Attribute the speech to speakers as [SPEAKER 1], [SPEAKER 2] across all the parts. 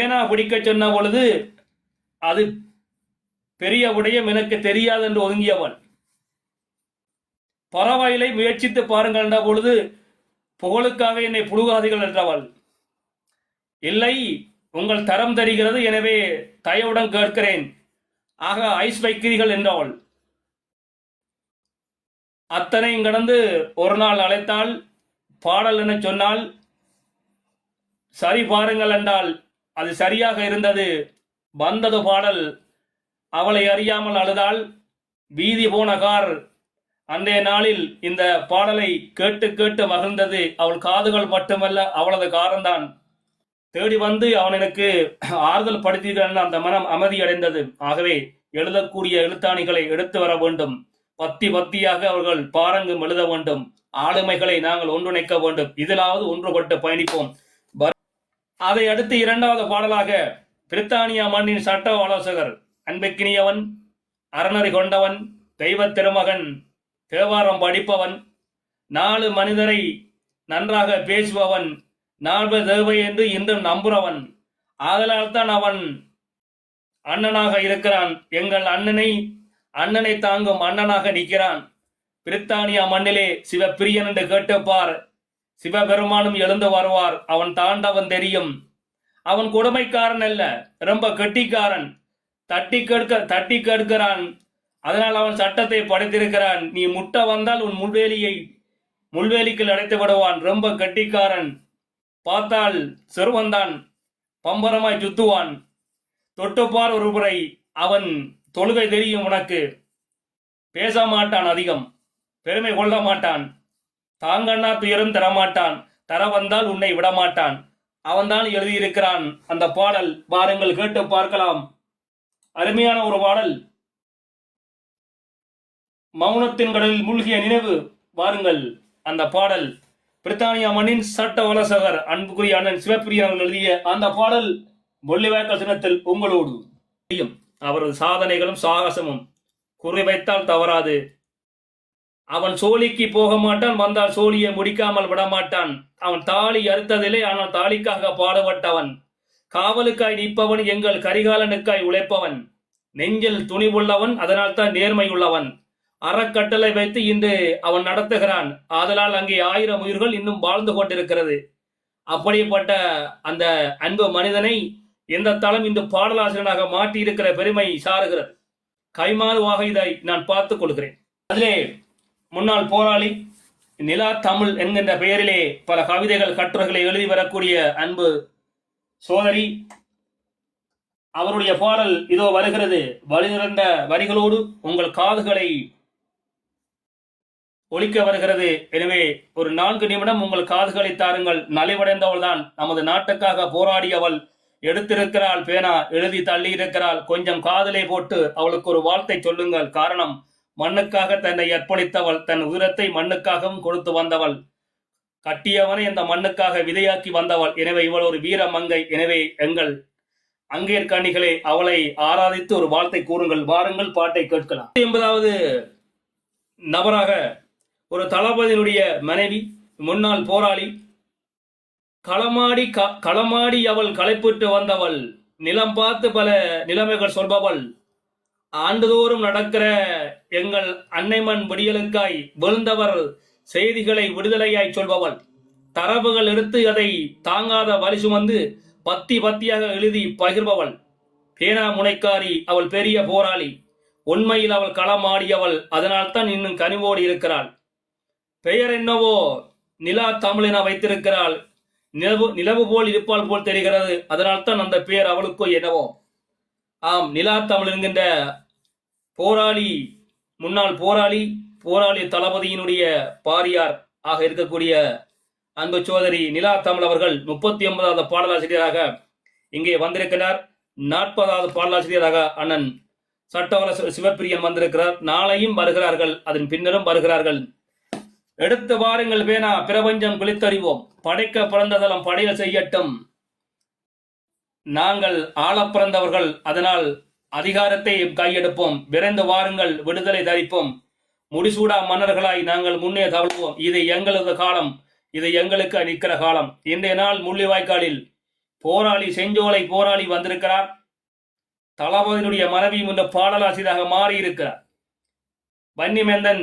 [SPEAKER 1] பேனா பிடிக்க சொன்ன பொழுது அது பெரிய விடயம் எனக்கு தெரியாது என்று ஒதுங்கியவள். பரவாயில்லை, முயற்சித்து பாருங்கள் என்ற பொழுது புகழுக்காக என்னை புழுகாதிகள் என்றவள். இல்லை, உங்கள் தரம் தெரிகிறது, எனவே தயவுடன் கேட்கிறேன், ஆக ஐஸ் வைக்கிறீர்கள் என்றவள். அத்தனையும் கடந்து ஒரு நாள் அழைத்தால் பாடல் என சொன்னால் சரி பாருங்கள் என்றால் அது சரியாக இருந்தது. வந்தது பாடல். அவளை அறியாமல் அழுதாள். வீதி போன கார் அன்றைய நாளில் இந்த பாடலை கேட்டு கேட்டு மகிழ்ந்தது. அவள் காதுகள் மட்டுமல்ல, அவளது காரம்தான் தேடி வந்து அவன் எனக்கு ஆறுதல் படுத்தீர்கள். அந்த மனம் அமைதி அடைந்தது. ஆகவே எழுதக்கூடிய எழுத்தாணிகளை எடுத்து வர வேண்டும். பத்தி பத்தியாக அவர்கள் பாரங்கும் எழுத வேண்டும். ஆளுமைகளை நாங்கள் ஒன்றிணைக்க வேண்டும். இதிலாவது ஒன்றுபட்டு பயணிப்போம். அதை அடுத்து இரண்டாவது பாடலாக பிரித்தானியா மண்ணின் சட்ட ஆலோசகர், அன்பைக்கினியவன், அறநறி கொண்டவன், தெய்வ திருமகன், தேவாரம் படிப்பவன், 4 மனிதரை நன்றாக பேசுபவன், 4 தேவை என்று இன்றும் நம்புறவன், ஆதலால் தான் அவன் அண்ணனாக இருக்கிறான். எங்கள் அண்ணனை தாங்கும் அண்ணனாக நிற்கிறான். பிரித்தானியா மண்ணிலே சிவப்பிரியன் என்று கேட்டுப்பார். சிவபெருமானும் எழுந்து வருவார். அவன் தாண்டவன் தெரியும். அவன் கொடுமைக்காரன் அல்ல, ரொம்ப கெட்டிக்காரன். தட்டி கேட்கிறான். அதனால் அவன் சட்டத்தை படைத்திருக்கிறான். நீ முட்டை வந்தால் உன் முள்வேலிக்குள் அடைத்து விடுவான். ரொம்ப கெட்டிக்காரன். பார்த்தால் சிறுவந்தான், பம்பரமாய் சுத்துவான். தொட்டுப்பார் ஒரு முறை. அவன் தொழுகை தெரியும் உனக்கு. பேச மாட்டான், அதிகம் பெருமை கொள்ள மாட்டான். தாங்கண்ணா துயரும் தரமாட்டான். தர வந்தால் உன்னை விடமாட்டான். அவன்தான் எழுதியிருக்கிறான் அந்த பாடல். பாருங்கள், கேட்டு பார்க்கலாம். அருமையான ஒரு பாடல். மௌனத்தின் கடலில் மூழ்கிய நினைவு. வாருங்கள், அந்த பாடல் பிரித்தானியா மண்ணின் சட்ட ஆலோசகர் அன்புக்குரிய அண்ணன் சிவப்பிரியன் அவர்கள் எழுதிய அந்த பாடல். முள்ளிவாய்க்கால் சின்னத்தில் உங்களோடு. அவரது சாதனைகளும் சாகசமும் குறிவைத்தால் தவறாது. அவன் சோழிக்கு போக மாட்டான், வந்தால் சோழியை முடிக்காமல் விடமாட்டான். அவன் தாலி அறுத்ததிலே, ஆனால் தாலிக்காக பாடுபட்டவன். காவலுக்காய் நிற்பவன், எங்கள் கரிகாலனுக்காய் உழைப்பவன். நெஞ்சில் துணிவுள்ளவன், அதனால் தான் நேர்மை உள்ளவன். அறக்கட்டளை வைத்து இன்று அவன் நடத்துகிறான். ஆதலால் அங்கே 1000 உயிர்கள் இன்னும் வாழ்ந்து கொண்டிருக்கிறது. அப்படிப்பட்ட அந்த அன்பு மனிதனை எந்த தளம் இன்று பாடலாசிரியனாக மாற்றி இருக்கிற பெருமை சாருகிறது. கைமாறுவாக இதை நான் பார்த்துக் கொள்கிறேன். அதிலே முன்னாள் போராளி, நிலா தமிழ் என்கின்ற பெயரிலே பல கவிதைகள் கட்டுரைகளை எழுதி வரக்கூடிய அன்பு சோதரி, அவருடைய பாடல் இதோ வருகிறது. வழிநிறந்த வரிகளோடு உங்கள் காதுகளை ஒலிக்க வருகிறது. எனவே ஒரு 4 நிமிடம் உங்கள் காதுகளை தாருங்கள். நலிவடைந்தவள் தான் நமது நாட்டுக்காக போராடியவள். எடுத்திருக்கிறாள் பேனா, எழுதி தள்ளி இருக்கிறாள். கொஞ்சம் காதலை போட்டு அவளுக்கு ஒரு வாழ்த்தை சொல்லுங்கள். காரணம், மண்ணுக்காக தன்னை அர்ப்பணித்தவள். தன் உயிரத்தை மண்ணுக்காகவும் கொடுத்து வந்தவள். கட்டியவனை இந்த மண்ணுக்காக விதையாக்கி வந்தவள். எனவே இவள் ஒரு வீர மங்கை. எனவே எங்கள் அங்கேற்கணிகளே, அவளை ஆராதித்து ஒரு வாழ்த்தை கூறுங்கள். வாருங்கள், பாட்டை கேட்கலாம். 80வது நபராக ஒரு தளபதியினுடைய மனைவி, முன்னாள் போராளி, களமாடி அவள் களைப்புட்டு வந்தவள். நிலம் பார்த்து பல நிலைமைகள் சொல்பவள். ஆண்டுதோறும் நடக்கிற எங்கள் அன்னைமண் விடியலுக்காய் விழுந்தவர் செய்திகளை விடுதலையாய் சொல்பவள். தரவுகள் எடுத்து அதை தாங்காத வலி சுமந்து பத்தி பத்தியாக எழுதி பகிர்பவள். பேனா முனைக்காரி, அவள் பெரிய போராளி. உண்மையில் அவள் களமாடியவள். அதனால்தான் இன்னும் கனிவோடு இருக்கிறாள். பெயர் என்னவோ நிலா தமிழ் என வைத்திருக்கிறாள். நிலவு போல் இருப்பாள் போல் தெரிகிறது. அதனால்தான் அந்த பெயர் அவளுக்கோ என்னவோ. ஆம், நிலா தமிழ் என்கின்ற போராளி, முன்னாள் போராளி தளபதியினுடைய பாரியார் ஆக இருக்கக்கூடிய அன்பு சோதரி நிலா தமிழ் அவர்கள் 39வது பாடலாசிரியராக இங்கே வந்திருக்கிறார். 40வது பாடலாசிரியராக அண்ணன் சட்டவள சிவப்பிரியன் வந்திருக்கிறார். நாளையும் வருகிறார்கள், அதன் பின்னரும் வருகிறார்கள். எடுத்து வாருங்கள் பேனா, பிரபஞ்சம் குளித்தறிவோம். படைக்க பிறந்ததலம் படையல் செய்யட்டும். நாங்கள் ஆள பிறந்தவர்கள், அதனால் அதிகாரத்தை கையெடுப்போம். விரைந்து வாருங்கள், விடுதலை தரிப்போம். முடிசூடா மன்னர்களாய் நாங்கள் முன்னே தவழ்வோம். இது எங்களது காலம், இது எங்களுக்கு நிற்கிற காலம். இன்றைய நாள் முள்ளிவாய்க்காலில் போராளி செஞ்சோலை போராளி வந்திருக்கிறார். தளபதியினுடைய மனைவி முன்ன பாடலாசிரியராக மாறி இருக்கிறார். வன்னிமேந்தன்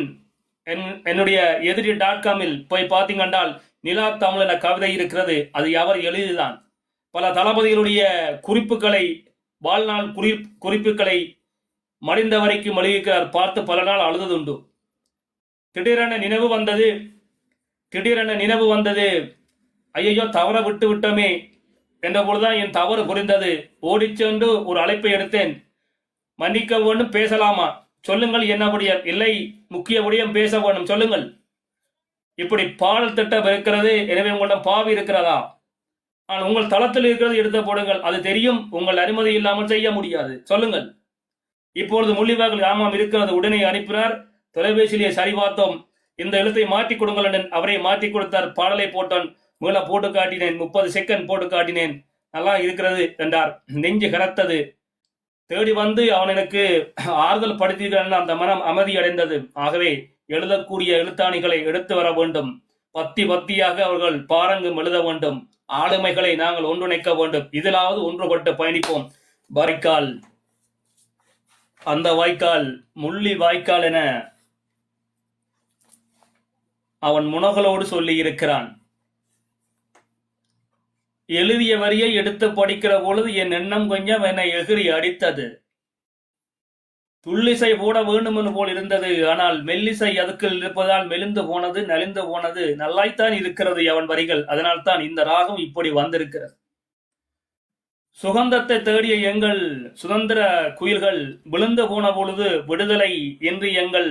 [SPEAKER 1] என்னுடைய எதிரி .comஇல் போய் பார்த்தீங்கன்றால் நிலா தமிழ் என கவிதை இருக்கிறது. அது அவர் எழுதிதான். பல தளபதிகளுடைய குறிப்புகளை, வாழ்நாள் குறிப்புகளை மடிந்த வரைக்கும் எழுதியிருக்கிறார். பார்த்து பல நாள் அழுதுண்டு. திடீரென நினைவு வந்தது. ஐயோ, தவற விட்டு விட்டோமே என்ற பொழுதுதான் என் தவறு புரிந்தது. ஓடிச் சென்று ஒரு அழைப்பை எடுத்தேன். மன்னிக்க வேண்டும், பேசலாமா? சொல்லுங்கள். என்ன விடயம்? இல்லை, முக்கிய விடயம் பேச வேண்டும், சொல்லுங்கள். இப்படி பாடல் திட்டம் இருக்கிறது. எனவே உங்களிடம் பாவி இருக்கிறதா? ஆனால் உங்கள் தளத்தில் இருக்கிறது எடுத்து போடுங்கள். அது தெரியும். உங்கள் அனுமதி இல்லாமல் செய்ய முடியாது. சொல்லுங்கள். இப்பொழுது முள்ளிவாய்க்கால் ஆமாம் இருக்கிறது. உடனே அனுப்பினார். தொலைபேசியிலே சரி பார்த்தோம். இந்த எழுத்தை மாற்றி கொடுங்கள் என்று அவரை மாற்றி கொடுத்தார். பாடலை போட்டான். மீள போட்டு காட்டினேன். 30 செகண்ட் போட்டு காட்டினேன். நல்லா இருக்கிறது என்றார். நெஞ்சு கனத்தது. தேடி வந்து அவன் எனக்கு ஆறுதல் படுத்தியிருக்கிறான். அந்த மனம் அமைதி அடைந்தது. ஆகவே எழுதக்கூடிய எழுத்தாணிகளை எடுத்து வர வேண்டும். பத்தியாக அவர்கள் பாரங்கும் எழுத வேண்டும். ஆளுமைகளை நாங்கள் ஒன்றிணைக்க வேண்டும். இதிலாவது ஒன்றுபட்டு பயணிப்போம். வாய்க்கால், அந்த வாய்க்கால் முள்ளி வாய்க்கால் என அவன் முனகளோடு சொல்லி இருக்கிறான். எழுதிய வரியை எடுத்து படிக்கிற பொழுது என் எண்ணம் கொஞ்சம் என்னை எகிரி அடித்தது. துள்ளிசை போட வேண்டும் போல் இருந்தது. ஆனால் மெல்லிசை அதுக்குள் இருப்பதால் மெலிந்து போனது, நலிந்து போனது. நல்லாய்த்தான் இருக்கிறது அவன் வரிகள். அதனால் தான் இந்த ராகம் இப்படி வந்திருக்கிறது. சுகந்தத்தை தேடிய எங்கள் சுதந்திர குயில்கள் விழுந்து போன பொழுது விடுதலை என்று எங்கள்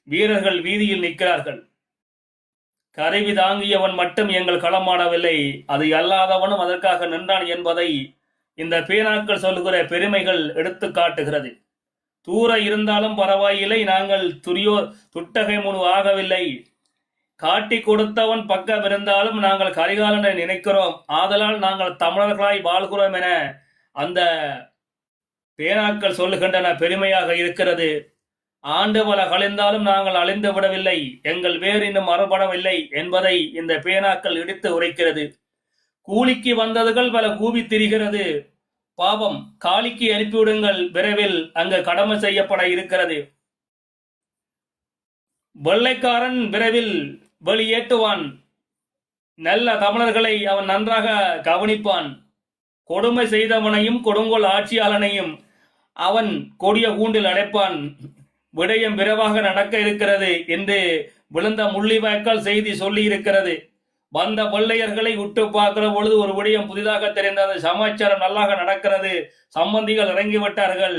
[SPEAKER 1] வீரர்கள் வீதியில் நிற்கிறார்கள். கருவி தாங்கியவன் மட்டும் எங்கள் களமாடவில்லை, அது அல்லாதவனும் அதற்காக நின்றான் என்பதை இந்த பேனாக்கள் சொல்லுகிற பெருமைகள் எடுத்து காட்டுகிறது. தூர இருந்தாலும் பரவாயில்லை, நாங்கள் துட்டகை முழு ஆகவில்லை. காட்டி கொடுத்தவன் பக்கம் இருந்தாலும் நாங்கள் கரிகாலனை நினைக்கிறோம். ஆதலால் நாங்கள் தமிழர்களாய் வாழ்கிறோம் என அந்த பேனாக்கள் சொல்லுகின்றன. பெருமையாக இருக்கிறது. ஆண்டு பல கழிந்தாலும் நாங்கள் அழிந்து விடவில்லை, எங்கள் வேர் இன்னும் மறுபடவில்லை என்பதை இந்த பேனாக்கள் இடித்து உரைக்கிறது. கூலிக்கு வந்ததுகள் பல கூவி திரிகிறது. பாவம், காலிக்கு அனுப்பிவிடுங்கள், விரைவில் அங்கு கடமை செய்யப்பட இருக்கிறது. வெள்ளைக்காரன் விரைவில் வெளியேற்றுவான். நல்ல தமிழர்களை அவன் நன்றாக கவனிப்பான். கொடுமை செய்தவனையும் கொடுங்கோல் ஆட்சியாளனையும் அவன் கொடிய கூண்டில் அடைப்பான். விடயம் விரைவாக நடக்க இருக்கிறது என்று விழுந்த முள்ளிவாய்க்கால் செய்தி சொல்லி இருக்கிறது. வந்த வெள்ளையர்களை விட்டு பார்க்கிற பொழுது ஒரு விடயம் புதிதாக தெரிந்தது. சமாச்சாரம் நல்லாக நடக்கிறது. சம்பந்திகள் இறங்கிவிட்டார்கள்.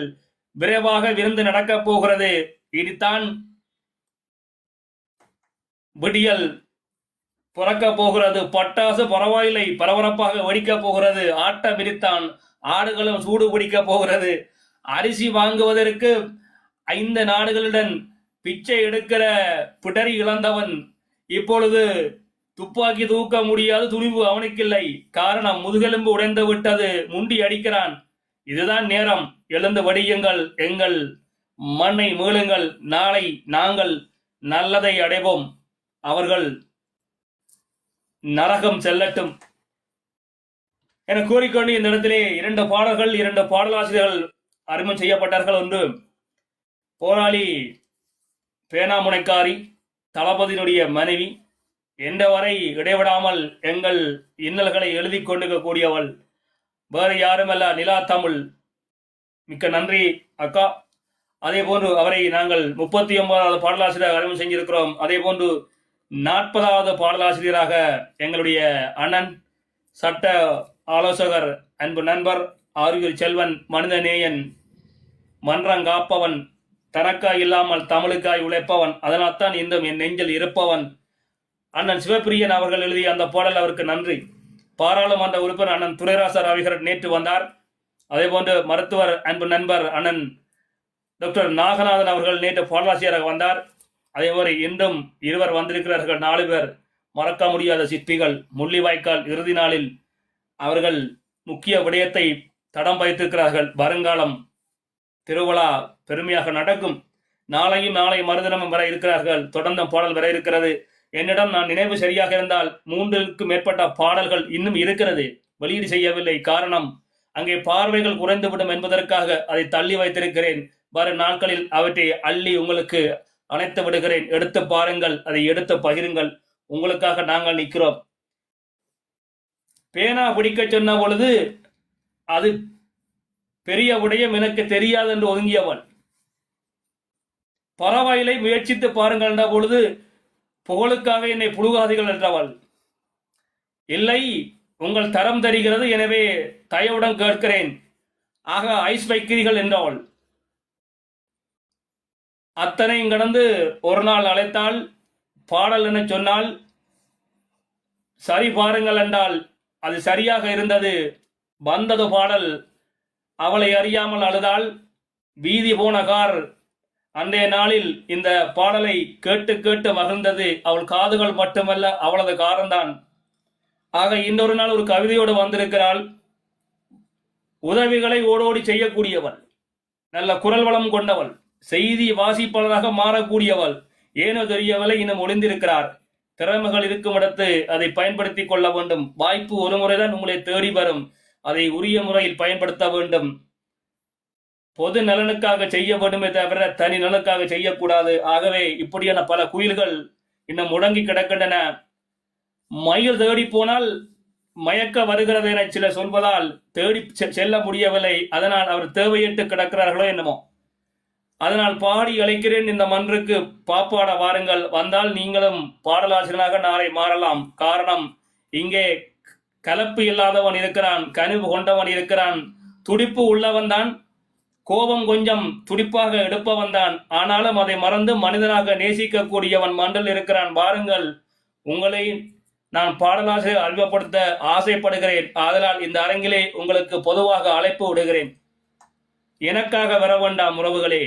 [SPEAKER 1] விரைவாக விருந்து நடக்கப் போகிறது. இனித்தான் விடியல் பிறக்க போகிறது. பட்டாசு பரவாயில்லை, பரபரப்பாக வெடிக்கப் போகிறது. ஆட்டம் விரித்தான். ஆடுகளும் சூடு பிடிக்க போகிறது. அரிசி வாங்குவதற்கு 5 நாடுகளுடன் பிச்சை எடுக்கிற பிடரி இழந்தவன் இப்பொழுது துப்பாக்கி தூக்க முடியாத துணிவு அவனுக்கில்லை. காரணம், முதுகெலும்பு உடைந்து விட்டது. முண்டி அடிக்கிறான். இதுதான் நேரம். எழுந்து வடியுங்கள், எங்கள் மண்ணை மீளுங்கள். நாளை நாங்கள் நல்லதை அடைவோம். அவர்கள் நரகம் செல்லட்டும் என கூறிக்கொண்டு இந்த இடத்திலே 2 பாடல்கள், 2 பாடலாசிரியர்கள் அறிமுகம் செய்யப்பட்டார்கள். ஒன்று போராளி பேனாமுனைக்காரி, தளபதியினுடைய மனைவி. என்ற வரை இடைவிடாமல் எங்கள் இன்னல்களை எழுதி கொண்டிருக்கக்கூடியவள் வேறு யாருமல்ல, நிலா தமிழ். மிக்க நன்றி அக்கா. அதே போன்று அவரை நாங்கள் 39வது பாடலாசிரியராக அறிமுகம் செஞ்சிருக்கிறோம். அதே போன்று 40வது பாடலாசிரியராக எங்களுடைய அண்ணன் சட்ட ஆலோசகர், அன்பு நண்பர் ஆறுகிர் செல்வன், மனிதநேயன், மன்றங்காப்பவன், தனக்காய் இல்லாமல் தமிழுக்காய் உழைப்பவன், அதனால்தான் இன்னும் என் நெஞ்சில் இருப்பவன் அண்ணன் சிவபிரியன் அவர்கள் எழுதிய அந்த பாடல் அவருக்கு நன்றி. பாராளுமன்ற உறுப்பினர் அண்ணன் துரைராச ரவிகரன் நேற்று வந்தார். அதே போன்று மருத்துவர் அன்பு நண்பர் அண்ணன் டாக்டர் நாகநாதன் அவர்கள் நேற்று பாடலாசிரியராக வந்தார். அதே போல இன்றும் இருவர் வந்திருக்கிறார்கள். 4 பேர் மறக்க முடியாத சிற்பிகள். முள்ளிவாய்க்கால் இறுதி நாளில் அவர்கள் முக்கிய விடயத்தை தடம் வைத்திருக்கிறார்கள். வருங்காலம் திருவிழா பெருமையாக நடக்கும். நாளை மறுதினமும் வர இருக்கிறார்கள். தொடர்ந்து பாடல் வர இருக்கிறது. என்னிடம் நான் நினைவு சரியாக இருந்தால் 3க்கும் மேற்பட்ட பாடல்கள் இன்னும் இருக்கிறது. வெளியீடு செய்யவில்லை. காரணம், அங்கே பார்வைகள் குறைந்துவிடும் என்பதற்காக அதை தள்ளி வைத்திருக்கிறேன். வரும் நாட்களில் அவற்றை அள்ளி உங்களுக்கு அணைத்து விடுகிறேன். எடுத்து பாருங்கள், அதை எடுத்து பகிருங்கள். உங்களுக்காக நாங்கள் நிற்கிறோம். பேனா பிடிக்க சொன்ன பொழுது அது பெரிய விடயம், எனக்கு தெரியாது என்று ஒதுங்கியவள். பரவாயில்லை, முயற்சித்து பாருங்கள் என்ற பொழுது புகழுக்காக என்னை புழுகாதீர்கள் என்றவள். இல்லை, உங்கள் தரம் தெரிகிறது, எனவே தயவுடன் கேட்கிறேன், ஆக ஐஸ் வைக்கிறீர்கள் என்றவள். அத்தனையும் கடந்து ஒரு நாள் அழைத்தால், பாடல் என சொன்னால், சரி பாருங்கள் என்றால் அது சரியாக இருந்தது. வந்தது பாடல். அவளை அறியாமல் அழுதாள். வீதி போன கார் அன்றைய நாளில் இந்த பாடலை கேட்டு கேட்டு மகிழ்ந்தது. அவள் காதுகள் மட்டுமல்ல, அவளது காரம்தான். ஆக இன்னொரு நாள் ஒரு கவிதையோடு வந்திருக்கிறாள். உதவிகளை ஓடோடி செய்யக்கூடியவள், நல்ல குரல் வளம் கொண்டவள், செய்தி வாசிப்பாளராக மாறக்கூடியவள். ஏனோ தெரியவில்லை, இன்னும் ஒளிந்திருக்கிறார். திறமைகள் இருக்கும் இடத்து அதை பயன்படுத்திக் கொள்ள வேண்டும். வாய்ப்பு ஒரு முறைதான் உங்களை தேடி வரும். அதை உரிய முறையில் பயன்படுத்த வேண்டும். பொது நலனுக்காக செய்ய வேண்டுமே தவிர தனி நலனுக்காக செய்யக்கூடாது. ஆகவே இப்படியான பல குயில்கள் இன்னும் முடங்கி கிடக்கின்றன. மயில் தேடி போனால் மயக்க வருகிறது என சில சொல்வதால் தேடி செல்ல முடியவில்லை. அதனால் அவர் தேவையிட்டு கிடக்கிறார்களோ என்னமோ. அதனால் பாடி அழைக்கிறேன், இந்த மன்றுக்கு பாப்பாட வாருங்கள். வந்தால் நீங்களும் பாடலாசிரியனாக நாளை மாறலாம். காரணம், இங்கே கலப்பு இல்லாதவன் இருக்கிறான், கனிவு கொண்டவன் இருக்கிறான், துடிப்பு உள்ளவன் தான், கோபம் கொஞ்சம் துடிப்பாக எடுப்பவன் தான். ஆனாலும் அதை மறந்து மனிதனாக நேசிக்கக்கூடியவன் மன்றில் இருக்கிறான். வாருங்கள், உங்களை நான் பாடலாசிரியர் அறிமுகப்படுத்த ஆசைப்படுகிறேன். ஆதலால் இந்த அரங்கிலே உங்களுக்கு பொதுவாக அழைப்பு விடுகிறேன். எனக்காக வர வேண்டாம் உறவுகளே,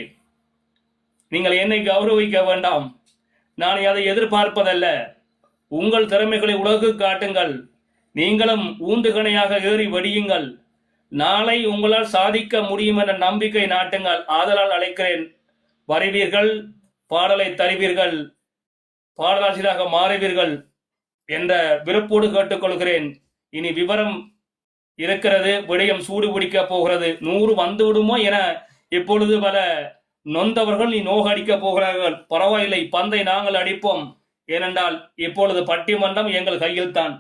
[SPEAKER 1] நீங்கள் என்னை கௌரவிக்க வேண்டாம். நான் அதை எதிர்பார்ப்பதல்ல. உங்கள் திறமைகளை உலகு காட்டுங்கள். நீங்களும் ஊந்துகணையாக ஏறி வெடியுங்கள். நாளை உங்களால் சாதிக்க முடியும் என்ற நம்பிக்கை நாட்டுங்கள். ஆதலால் அழைக்கிறேன், வருவீர்கள், பாடலை தருவீர்கள், பாடலாசிரியராக மாறுவீர்கள் என்ற விருப்போடு கேட்டுக்கொள்கிறேன். இனி விவரம் இருக்கிறது, விடயம் சூடு பிடிக்க போகிறது. 100 வந்து விடுமோ என இப்பொழுது பல நொந்தவர்கள் நீ நோகடிக்க போகிறார்கள். பரவாயில்லை, பந்தை நாங்கள் அடிப்போம். ஏனென்றால் இப்பொழுது பட்டிமன்றம் எங்கள் கையில் தான்.